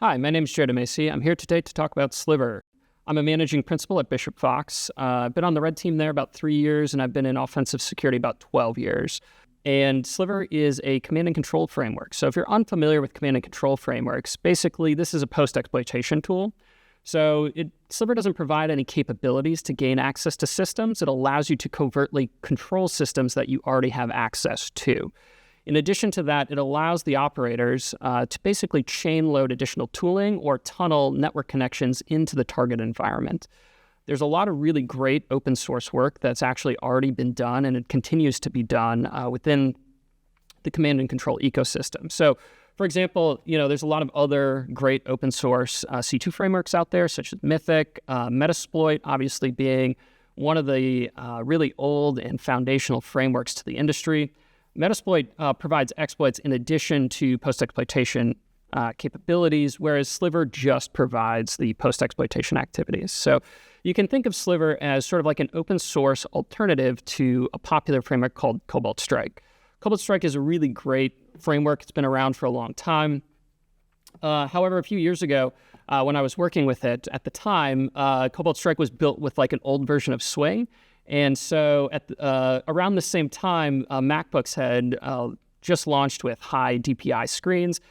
Hi, my name is Joe DeMesy. I'm here today to talk about Sliver. I'm a managing principal at Bishop Fox. I've been on the red team there about 3 years, and I've been in offensive security about 12 years. And Sliver is a command and control framework. So if you're unfamiliar with command and control frameworks, basically this is a post-exploitation tool. So Sliver doesn't provide any capabilities to gain access to systems. It allows you to covertly control systems that you already have access to. In addition to that, it allows the operators to basically chain load additional tooling or tunnel network connections into the target environment. There's a lot of really great open source work that's actually already been done, and it continues to be done within the command and control ecosystem. So, for example, there's a lot of other great open source C2 frameworks out there, such as Mythic, Metasploit, obviously being one of the really old and foundational frameworks to the industry. Metasploit provides exploits in addition to post-exploitation capabilities, whereas Sliver just provides the post-exploitation activities. So you can think of Sliver as sort of like an open source alternative to a popular framework called Cobalt Strike. Cobalt Strike is a really great framework. It's been around for a long time. However, a few years ago, when I was working with it at the time, Cobalt Strike was built with like an old version of Swing. And so around the same time, MacBooks had just launched with high DPI screens,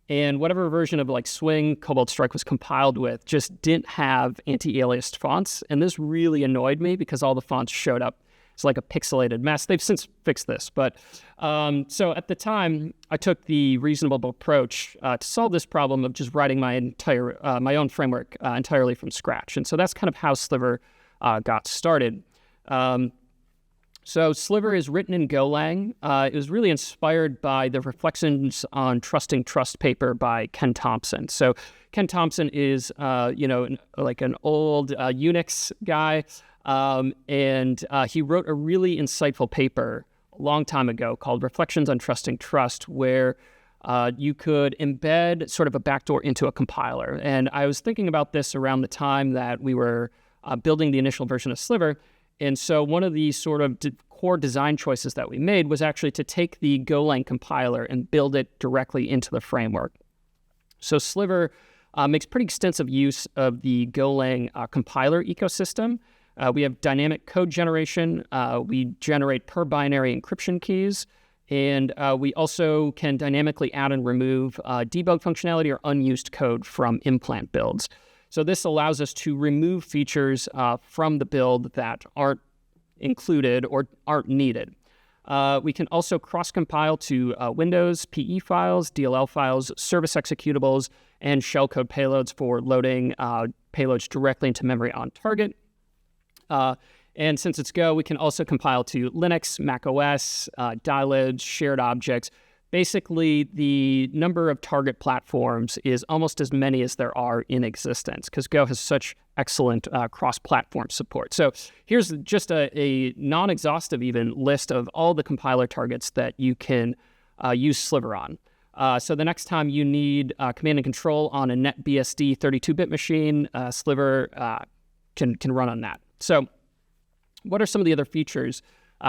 and whatever version of like Swing Cobalt Strike was compiled with just didn't have anti-aliased fonts. And this really annoyed me because all the fonts showed up as like a pixelated mess. They've since fixed this. But so at the time, I took the reasonable approach to solve this problem of just writing my own framework entirely from scratch. And so that's kind of how Sliver got started. So Sliver is written in Golang. It was really inspired by the Reflections on Trusting Trust paper by Ken Thompson. So Ken Thompson is, like an old Unix guy, and he wrote a really insightful paper a long time ago called Reflections on Trusting Trust, where you could embed sort of a backdoor into a compiler. And I was thinking about this around the time that we were building the initial version of Sliver. And so one of the sort of core design choices that we made was actually to take the Golang compiler and build it directly into the framework. So Sliver makes pretty extensive use of the Golang compiler ecosystem. We have dynamic code generation. We generate per binary encryption keys. And we also can dynamically add and remove debug functionality or unused code from implant builds. So this allows us to remove features from the build that aren't included or aren't needed. We can also cross-compile to Windows, PE files, DLL files, service executables, and shellcode payloads for loading payloads directly into memory on target. And since it's Go, we can also compile to Linux, Mac OS, dylibs, shared objects. Basically, the number of target platforms is almost as many as there are in existence because Go has such excellent cross-platform support. So here's just a non-exhaustive even list of all the compiler targets that you can use Sliver on. So the next time you need command and control on a NetBSD 32-bit machine, Sliver can run on that. So what are some of the other features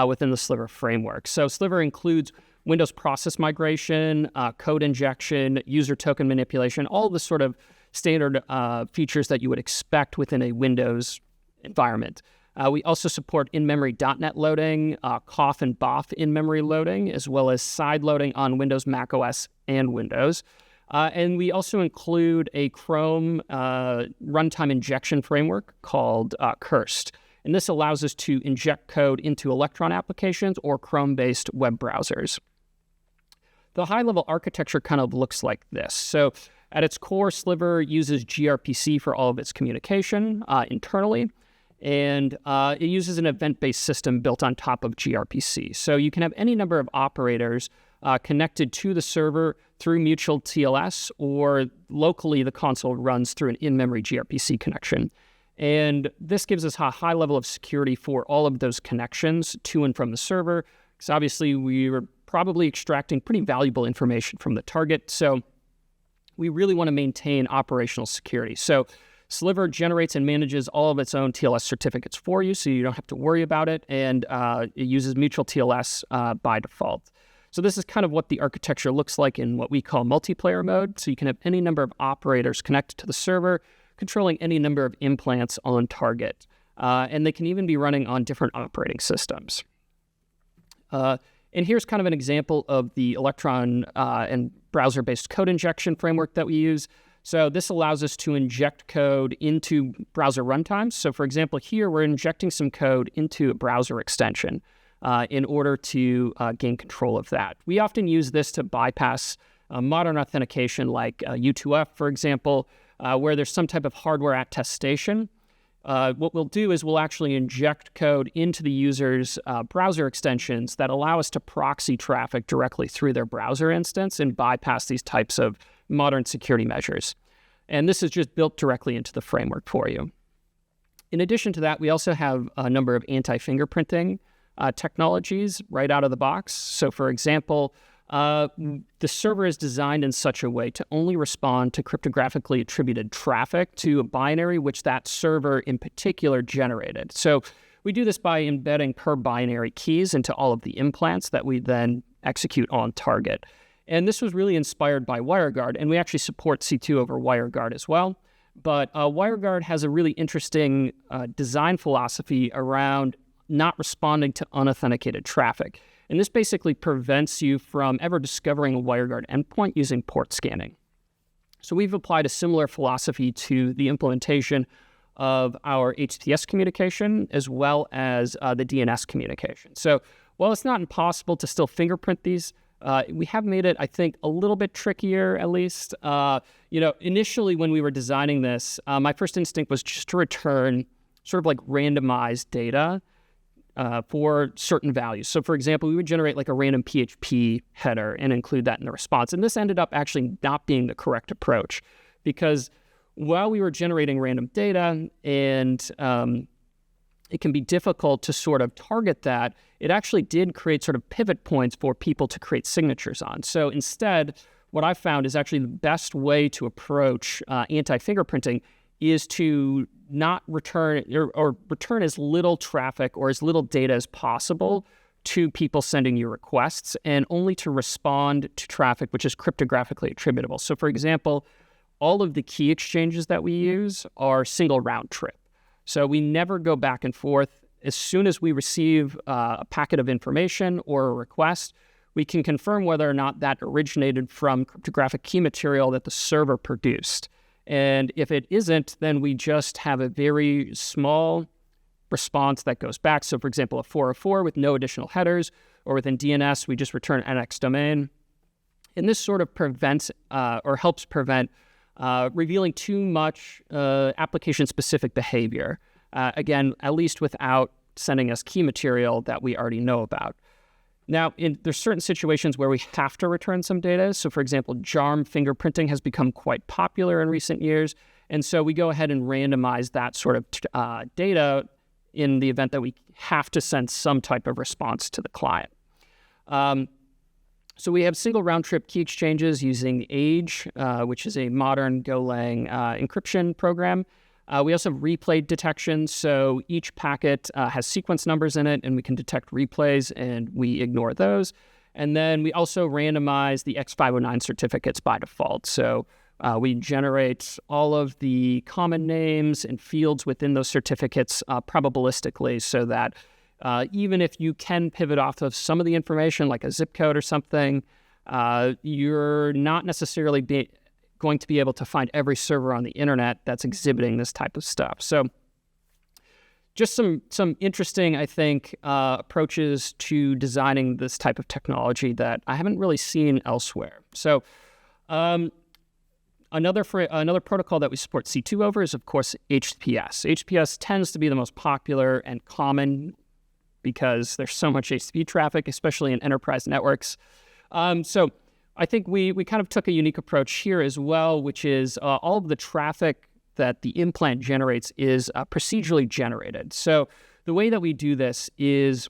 within the Sliver framework? So Sliver includes Windows process migration, code injection, user token manipulation, all the sort of standard features that you would expect within a Windows environment. We also support in-memory .NET loading, COF and BOF in-memory loading, as well as side loading on Windows, Mac OS, and Windows. And we also include a Chrome runtime injection framework called Cursed. And this allows us to inject code into Electron applications or Chrome-based web browsers. The high-level architecture kind of looks like this. So at its core, Sliver uses gRPC for all of its communication internally, and it uses an event-based system built on top of gRPC. So you can have any number of operators connected to the server through mutual TLS, or locally the console runs through an in-memory gRPC connection. And this gives us a high level of security for all of those connections to and from the server, because obviously we were probably extracting pretty valuable information from the target. So we really want to maintain operational security. So Sliver generates and manages all of its own TLS certificates for you, so you don't have to worry about it. And it uses mutual TLS by default. So this is kind of what the architecture looks like in what we call multiplayer mode. So you can have any number of operators connected to the server, controlling any number of implants on target. And they can even be running on different operating systems. And here's kind of an example of the Electron and browser-based code injection framework that we use. So this allows us to inject code into browser runtimes. So for example, here we're injecting some code into a browser extension in order to gain control of that. We often use this to bypass modern authentication like U2F, for example, where there's some type of hardware attestation. What we'll do is we'll actually inject code into the user's browser extensions that allow us to proxy traffic directly through their browser instance and bypass these types of modern security measures. And this is just built directly into the framework for you. In addition to that, we also have a number of anti-fingerprinting technologies right out of the box. So for example, the server is designed in such a way to only respond to cryptographically attributed traffic to a binary which that server in particular generated. So we do this by embedding per binary keys into all of the implants that we then execute on target. And this was really inspired by WireGuard, and we actually support C2 over WireGuard as well. But WireGuard has a really interesting design philosophy around not responding to unauthenticated traffic. And this basically prevents you from ever discovering a WireGuard endpoint using port scanning. So we've applied a similar philosophy to the implementation of our HTTPS communication as well as the DNS communication. So while it's not impossible to still fingerprint these, we have made it, I think, a little bit trickier, at least. Initially when we were designing this, my first instinct was just to return sort of like randomized data for certain values. So for example, we would generate like a random PHP header and include that in the response. And this ended up actually not being the correct approach because while we were generating random data and it can be difficult to sort of target that, it actually did create sort of pivot points for people to create signatures on. So instead, what I found is actually the best way to approach anti-fingerprinting is to not return or return as little traffic or as little data as possible to people sending you requests and only to respond to traffic which is cryptographically attributable. So for example, all of the key exchanges that we use are single round trip. So we never go back and forth. As soon as we receive a packet of information or a request, we can confirm whether or not that originated from cryptographic key material that the server produced. And if it isn't, then we just have a very small response that goes back. So for example, a 404 with no additional headers, or within DNS, we just return NX domain. And this sort of prevents or helps prevent revealing too much application-specific behavior. Again, at least without sending us key material that we already know about. Now, there's certain situations where we have to return some data. So for example, JARM fingerprinting has become quite popular in recent years. And so we go ahead and randomize that sort of data in the event that we have to send some type of response to the client. So we have single round-trip key exchanges using AGE, which is a modern Golang encryption program. We also have replay detection, so each packet has sequence numbers in it, and we can detect replays, and we ignore those. And then we also randomize the X509 certificates by default. So we generate all of the common names and fields within those certificates probabilistically so that even if you can pivot off of some of the information, like a zip code or something, you're not necessarily going to be able to find every server on the internet that's exhibiting this type of stuff. So just some interesting, I think, approaches to designing this type of technology that I haven't really seen elsewhere. So another protocol that we support C2 over is, of course, HTTPS. HTTPS tends to be the most popular and common because there's so much HTTP traffic, especially in enterprise networks. So I think we kind of took a unique approach here as well, which is all of the traffic that the implant generates is procedurally generated. So the way that we do this is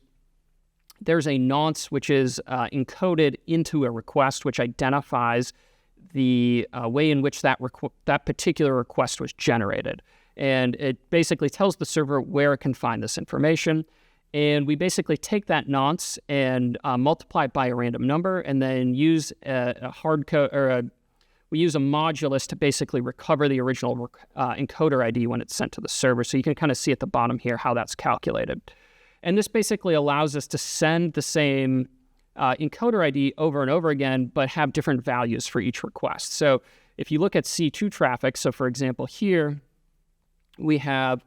there's a nonce which is encoded into a request, which identifies the way in which that particular request was generated. And it basically tells the server where it can find this information. And we basically take that nonce and multiply it by a random number, and then use a hard code, or we use a modulus to basically recover the original encoder ID when it's sent to the server. So you can kind of see at the bottom here how that's calculated. And this basically allows us to send the same encoder ID over and over again, but have different values for each request. So if you look at C2 traffic, so for example here, we have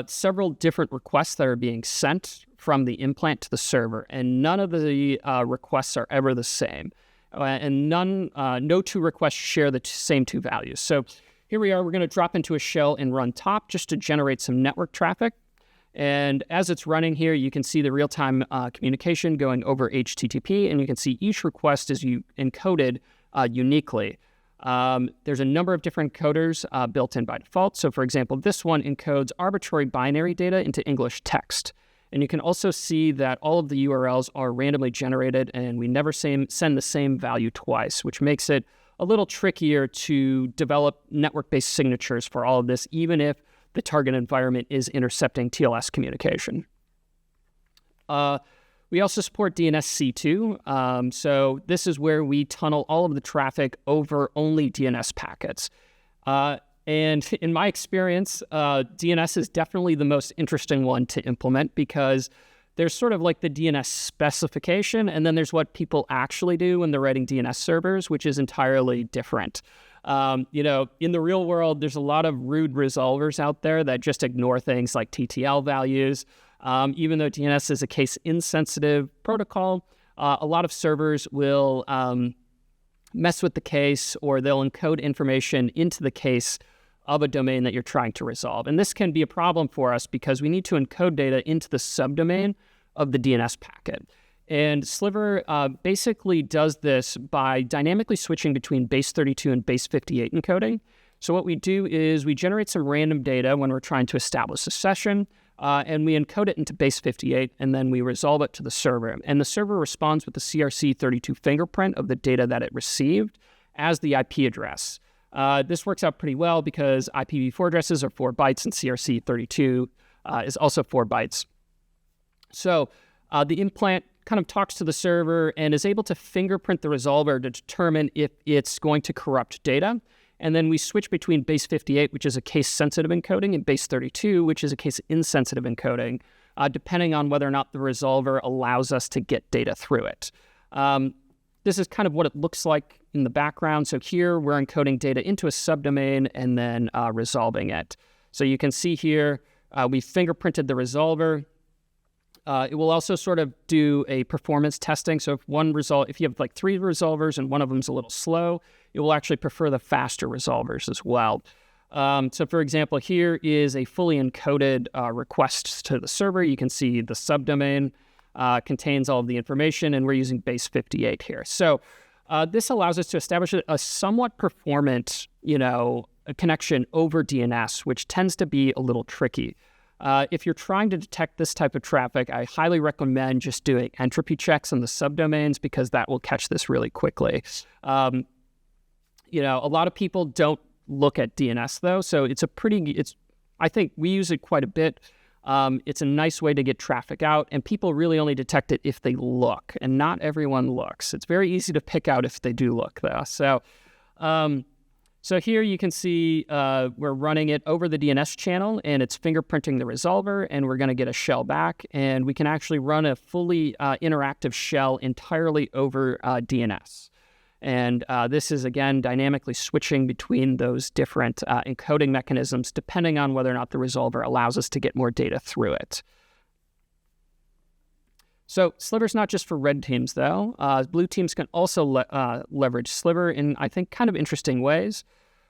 several different requests that are being sent from the implant to the server, and none of the requests are ever the same. And no two requests share the same two values. So here we are, we're going to drop into a shell and run top just to generate some network traffic. And as it's running here, you can see the real-time communication going over HTTP, and you can see each request is encoded uniquely. There's a number of different encoders built in by default. So for example, this one encodes arbitrary binary data into English text. And you can also see that all of the URLs are randomly generated, and we never send the same value twice, which makes it a little trickier to develop network-based signatures for all of this, even if the target environment is intercepting TLS communication. We also support DNS C2. So this is where we tunnel all of the traffic over only DNS packets. And in my experience, DNS is definitely the most interesting one to implement, because there's sort of like the DNS specification, and then there's what people actually do when they're writing DNS servers, which is entirely different. In the real world, there's a lot of rude resolvers out there that just ignore things like TTL values. Even though DNS is a case-insensitive protocol, a lot of servers will mess with the case, or they'll encode information into the case of a domain that you're trying to resolve. And this can be a problem for us because we need to encode data into the subdomain of the DNS packet. And Sliver basically does this by dynamically switching between base 32 and base 58 encoding. So what we do is we generate some random data when we're trying to establish a session, and we encode it into base 58, and then we resolve it to the server. And the server responds with the CRC32 fingerprint of the data that it received as the IP address. This works out pretty well because IPv4 addresses are 4 bytes, and CRC32 is also 4 bytes. So the implant kind of talks to the server and is able to fingerprint the resolver to determine if it's going to corrupt data. And then we switch between base 58, which is a case-sensitive encoding, and base 32, which is a case-insensitive encoding, depending on whether or not the resolver allows us to get data through it. This is kind of what it looks like in the background. So here we're encoding data into a subdomain and then resolving it. So you can see here we fingerprinted the resolver. It will also sort of do a performance testing. So if you have like 3 resolvers and one of them's a little slow, it will actually prefer the faster resolvers as well. So for example, here is a fully encoded request to the server. You can see the subdomain contains all of the information, and we're using base 58 here. So this allows us to establish a somewhat performant, a connection over DNS, which tends to be a little tricky. If you're trying to detect this type of traffic, I highly recommend just doing entropy checks on the subdomains, because that will catch this really quickly. A lot of people don't look at DNS though, so I think we use it quite a bit. It's a nice way to get traffic out, and people really only detect it if they look, and not everyone looks. It's very easy to pick out if they do look though. So here you can see we're running it over the DNS channel, and it's fingerprinting the resolver, and we're going to get a shell back, and we can actually run a fully interactive shell entirely over DNS. And this is, again, dynamically switching between those different encoding mechanisms, depending on whether or not the resolver allows us to get more data through it. So Sliver's not just for red teams, though. Blue teams can also leverage Sliver in, I think, kind of interesting ways.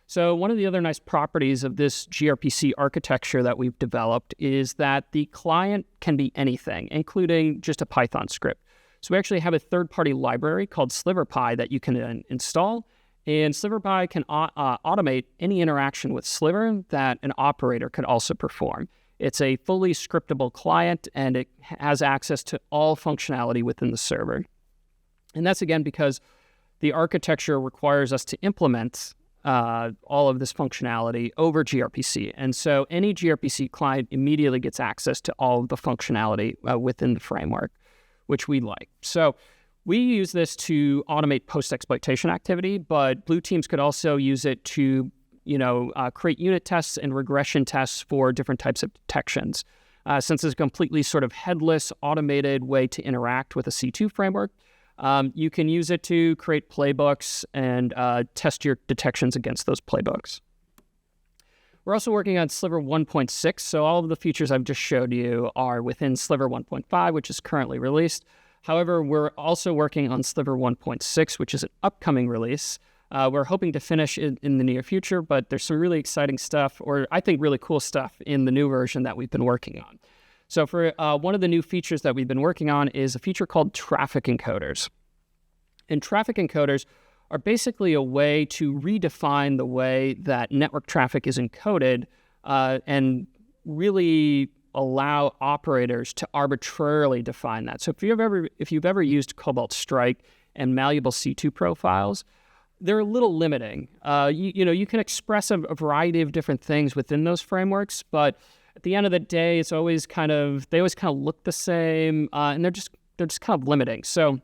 So one of the other nice properties of this gRPC architecture that we've developed is that the client can be anything, including just a Python script. So we actually have a third-party library called Sliver Pie that you can install, and Sliver Pie can automate any interaction with Sliver that an operator could also perform. It's a fully scriptable client, and it has access to all functionality within the server. And that's, again, because the architecture requires us to implement all of this functionality over gRPC. And so any gRPC client immediately gets access to all of the functionality within the framework, which we like. So we use this to automate post-exploitation activity, but blue teams could also use it to create unit tests and regression tests for different types of detections. Since it's a completely sort of headless, automated way to interact with a C2 framework, you can use it to create playbooks and test your detections against those playbooks. We're also working on Sliver 1.6, so all of the features I've just showed you are within Sliver 1.5, which is currently released. However, we're also working on Sliver 1.6, which is an upcoming release. We're hoping to finish it in the near future, but there's some really exciting stuff, or I think really cool stuff in the new version that we've been working on. So for one of the new features that we've been working on is a feature called traffic encoders. And traffic encoders are basically a way to redefine the way that network traffic is encoded and really allow operators to arbitrarily define that. So if you've ever used Cobalt Strike and malleable C2 profiles, they're a little limiting. You can express a variety of different things within those frameworks, but at the end of the day, they always kind of look the same, and they're just kind of limiting. So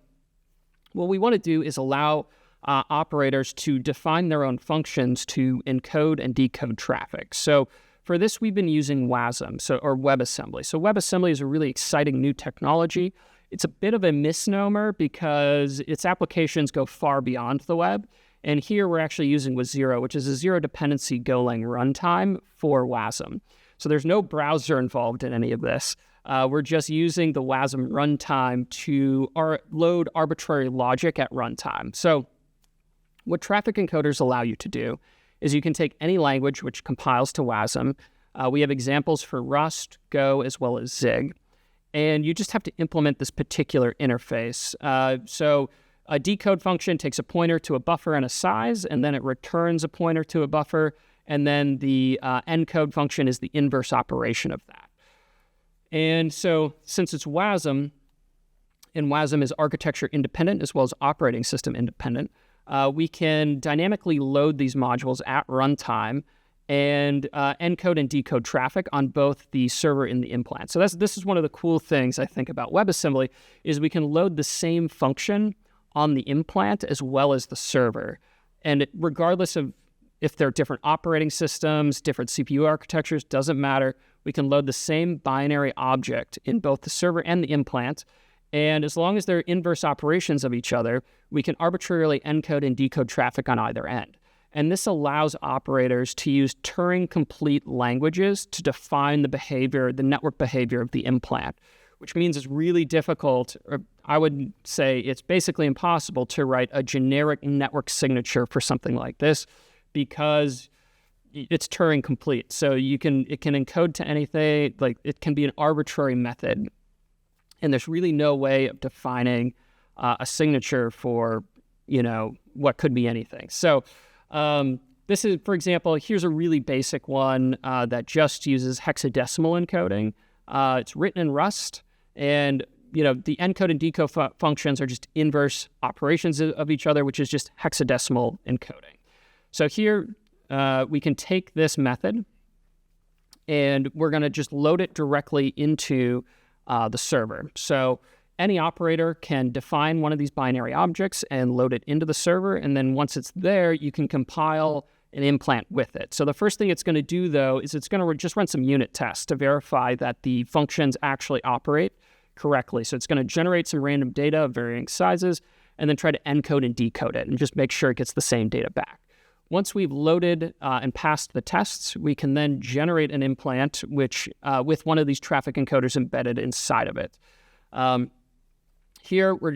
what we want to do is allow operators to define their own functions to encode and decode traffic. So for this, we've been using WASM, or WebAssembly. So WebAssembly is a really exciting new technology. It's a bit of a misnomer because its applications go far beyond the web. And here we're actually using WAS0, which is a zero-dependency Golang runtime for WASM. So there's no browser involved in any of this. We're just using the WASM runtime to load arbitrary logic at runtime. So what traffic encoders allow you to do is you can take any language which compiles to WASM. We have examples for Rust, Go, as well as Zig. And you just have to implement this particular interface. So a decode function takes a pointer to a buffer and a size, and then it returns a pointer to a buffer. And then the encode function is the inverse operation of that. And so since it's WASM, and WASM is architecture independent as well as operating system independent, we can dynamically load these modules at runtime and encode and decode traffic on both the server and the implant. So this is one of the cool things I think about WebAssembly is we can load the same function on the implant as well as the server. And regardless of if they're different operating systems, different CPU architectures, doesn't matter. We can load the same binary object in both the server and the implant. And as long as they're inverse operations of each other, we can arbitrarily encode and decode traffic on either end. And this allows operators to use Turing-complete languages to define the behavior, the network behavior of the implant, which means it's really difficult, or I would say it's basically impossible to write a generic network signature for something like this because it's Turing complete. So it can encode to anything, like it can be an arbitrary method. And there's really no way of defining a signature for, what could be anything. So this is, for example, here's a really basic one that just uses hexadecimal encoding. It's written in Rust, and the encode and decode functions are just inverse operations of each other, which is just hexadecimal encoding. So here we can take this method, and we're going to just load it directly into the server. So any operator can define one of these binary objects and load it into the server, and then once it's there, you can compile an implant with it. So the first thing it's going to do, though, is it's going to just run some unit tests to verify that the functions actually operate correctly. So it's going to generate some random data of varying sizes and then try to encode and decode it and just make sure it gets the same data back. Once we've loaded and passed the tests, we can then generate an implant which with one of these traffic encoders embedded inside of it. Here, we're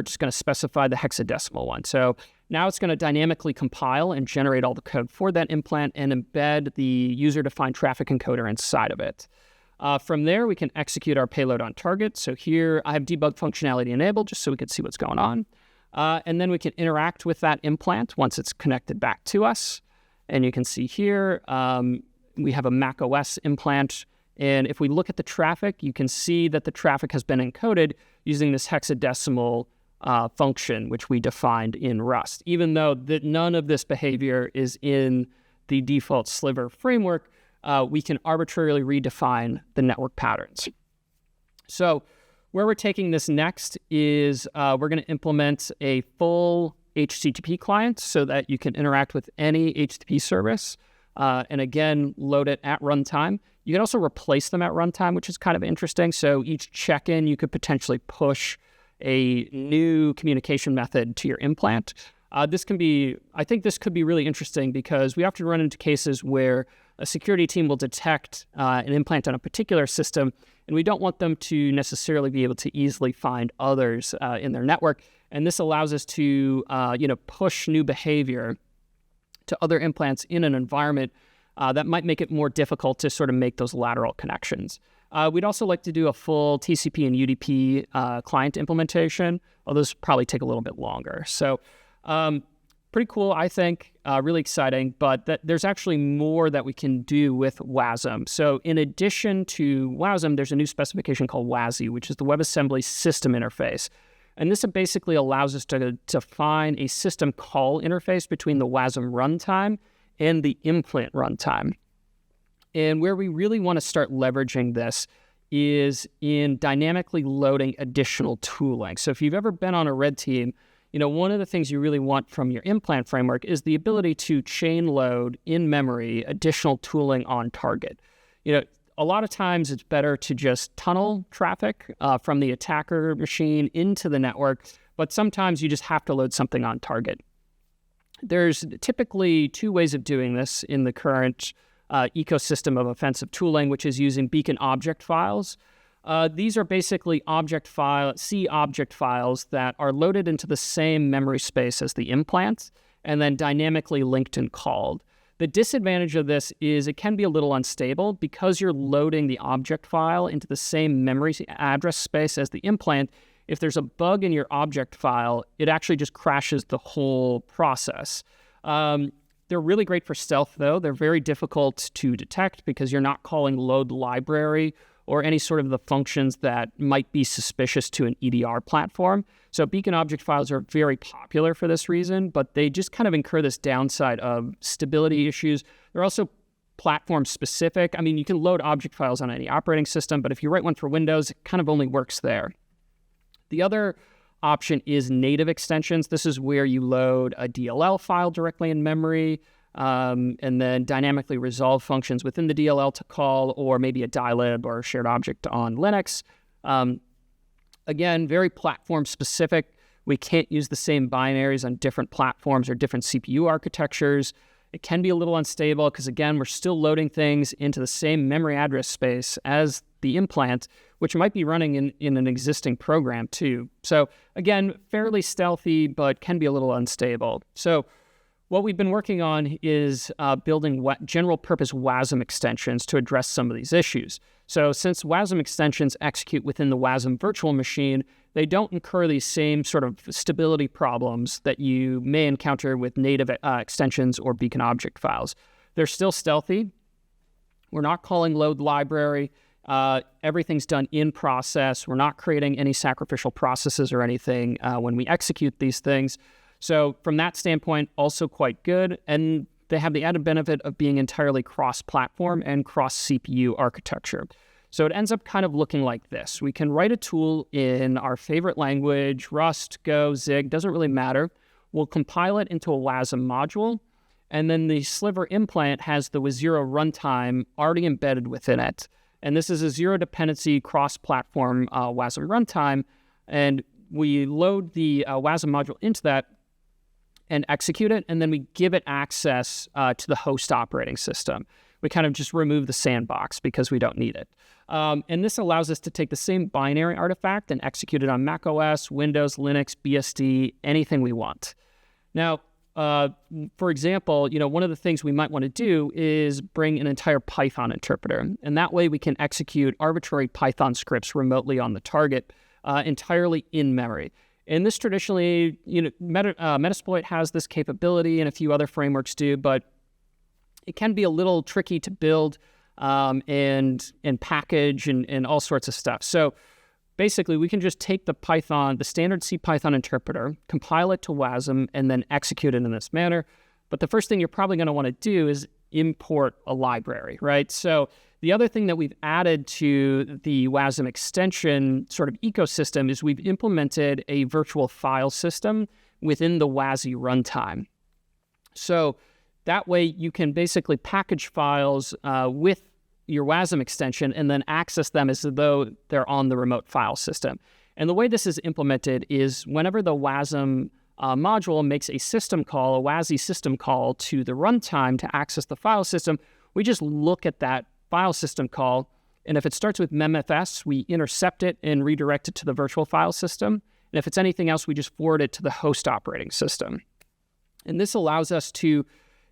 just going to specify the hexadecimal one. So now it's going to dynamically compile and generate all the code for that implant and embed the user-defined traffic encoder inside of it. From there, we can execute our payload on target. So here, I have debug functionality enabled just so we can see what's going on. And then we can interact with that implant once it's connected back to us. And you can see here, we have a Mac OS implant. And if we look at the traffic, you can see that the traffic has been encoded using this hexadecimal function, which we defined in Rust. Even though none of this behavior is in the default Sliver framework, we can arbitrarily redefine the network patterns. So where we're taking this next is we're going to implement a full HTTP client so that you can interact with any HTTP service and again, load it at runtime. You can also replace them at runtime, which is kind of interesting. So each check-in, you could potentially push a new communication method to your implant. I think this could be really interesting because we often run into cases where a security team will detect an implant on a particular system, and we don't want them to necessarily be able to easily find others in their network. And this allows us to, push new behavior to other implants in an environment that might make it more difficult to sort of make those lateral connections. We'd also like to do a full TCP and UDP client implementation, although those probably take a little bit longer. So pretty cool, I think, really exciting, but there's actually more that we can do with WASM. So in addition to WASM, there's a new specification called WASI, which is the WebAssembly System Interface. And this basically allows us to define a system call interface between the WASM runtime and the implant runtime. And where we really want to start leveraging this is in dynamically loading additional tooling. So if you've ever been on a red team, one of the things you really want from your implant framework is the ability to chain load in memory additional tooling on target. A lot of times it's better to just tunnel traffic from the attacker machine into the network, but sometimes you just have to load something on target. There's typically two ways of doing this in the current ecosystem of offensive tooling, which is using beacon object files. These are basically C object files that are loaded into the same memory space as the implants and then dynamically linked and called. The disadvantage of this is it can be a little unstable because you're loading the object file into the same memory address space as the implant. If there's a bug in your object file, it actually just crashes the whole process. They're really great for stealth, though. They're very difficult to detect because you're not calling load library or any sort of the functions that might be suspicious to an EDR platform. So beacon object files are very popular for this reason, but they just kind of incur this downside of stability issues. They're also platform specific. I mean, you can load object files on any operating system, but if you write one for Windows, it kind of only works there. The other option is native extensions. This is where you load a DLL file directly in memory, and then dynamically resolve functions within the DLL to call, or maybe a dylib or a shared object on Linux. Again, very platform specific. We can't use the same binaries on different platforms or different CPU architectures. It can be a little unstable because, again, we're still loading things into the same memory address space as the implant, which might be running in an existing program too. So again, fairly stealthy, but can be a little unstable. So what we've been working on is building general purpose WASM extensions to address some of these issues. So since WASM extensions execute within the WASM virtual machine, they don't incur these same sort of stability problems that you may encounter with native extensions or beacon object files. They're still stealthy. We're not calling load library. Everything's done in process. We're not creating any sacrificial processes or anything when we execute these things. So from that standpoint, also quite good. And they have the added benefit of being entirely cross-platform and cross-CPU architecture. So it ends up kind of looking like this. We can write a tool in our favorite language, Rust, Go, Zig, doesn't really matter. We'll compile it into a WASM module, and then the Sliver implant has the Zero runtime already embedded within it. And this is a zero-dependency cross-platform WASM runtime, and we load the WASM module into that and execute it, and then we give it access to the host operating system. We kind of just remove the sandbox because we don't need it. And this allows us to take the same binary artifact and execute it on macOS, Windows, Linux, BSD, anything we want. Now, for example, one of the things we might want to do is bring an entire Python interpreter. And that way we can execute arbitrary Python scripts remotely on the target entirely in memory. And this traditionally, Metasploit has this capability and a few other frameworks do, but it can be a little tricky to build and package and all sorts of stuff. So basically we can just take the standard C Python interpreter, compile it to WASM, and then execute it in this manner. But the first thing you're probably going to want to do is import a library, right? So the other thing that we've added to the WASM extension sort of ecosystem is we've implemented a virtual file system within the WASI runtime. So that way you can basically package files with your WASM extension and then access them as though they're on the remote file system. And the way this is implemented is whenever the WASM module makes a system call, a WASI system call to the runtime to access the file system, we just look at that file system call, and if it starts with memfs, we intercept it and redirect it to the virtual file system. And if it's anything else, we just forward it to the host operating system. And this allows us to,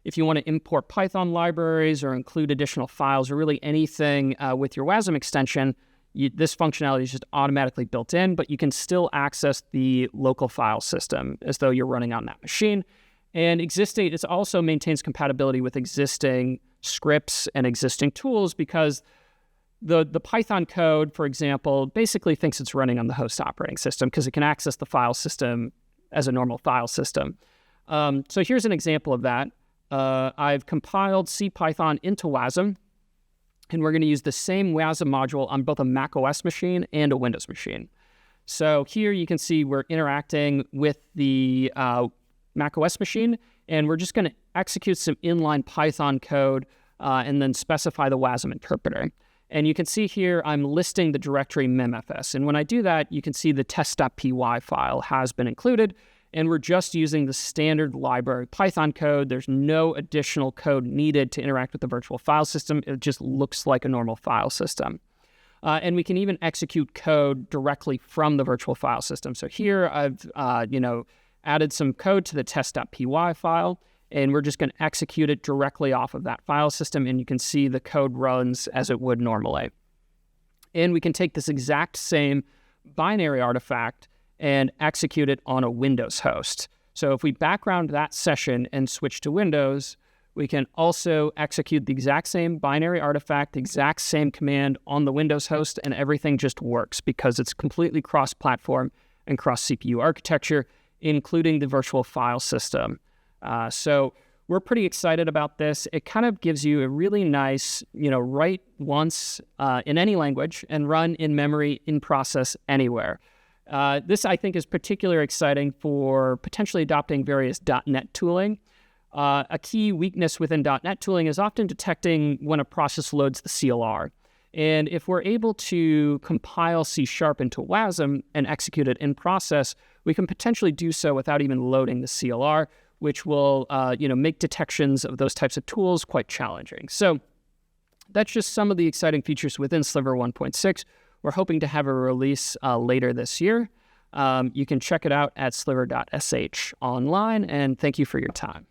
if you want to import Python libraries or include additional files or really anything with your WASM extension, this functionality is just automatically built in, but you can still access the local file system as though you're running on that machine. And it also maintains compatibility with existing scripts and existing tools because the Python code, for example, basically thinks it's running on the host operating system because it can access the file system as a normal file system. So here's an example of that. I've compiled CPython into WASM, and we're going to use the same WASM module on both a macOS machine and a Windows machine. So here you can see we're interacting with the macOS machine, and we're just going to execute some inline Python code and then specify the WASM interpreter. And you can see here I'm listing the directory memfs. And when I do that, you can see the test.py file has been included, and we're just using the standard library Python code. There's no additional code needed to interact with the virtual file system. It just looks like a normal file system. And we can even execute code directly from the virtual file system. So here I've added some code to the test.py file, and we're just going to execute it directly off of that file system, and you can see the code runs as it would normally. And we can take this exact same binary artifact and execute it on a Windows host. So if we background that session and switch to Windows, we can also execute the exact same binary artifact, the exact same command on the Windows host, and everything just works because it's completely cross-platform and cross-CPU architecture, including the virtual file system. So we're pretty excited about this. It kind of gives you a really nice, write once in any language and run in memory in process anywhere. This, I think, is particularly exciting for potentially adopting various .NET tooling. A key weakness within .NET tooling is often detecting when a process loads the CLR. And if we're able to compile C# into WASM and execute it in process, we can potentially do so without even loading the CLR, which will make detections of those types of tools quite challenging. So that's just some of the exciting features within Sliver 1.6. We're hoping to have a release later this year. You can check it out at sliver.sh online, and thank you for your time.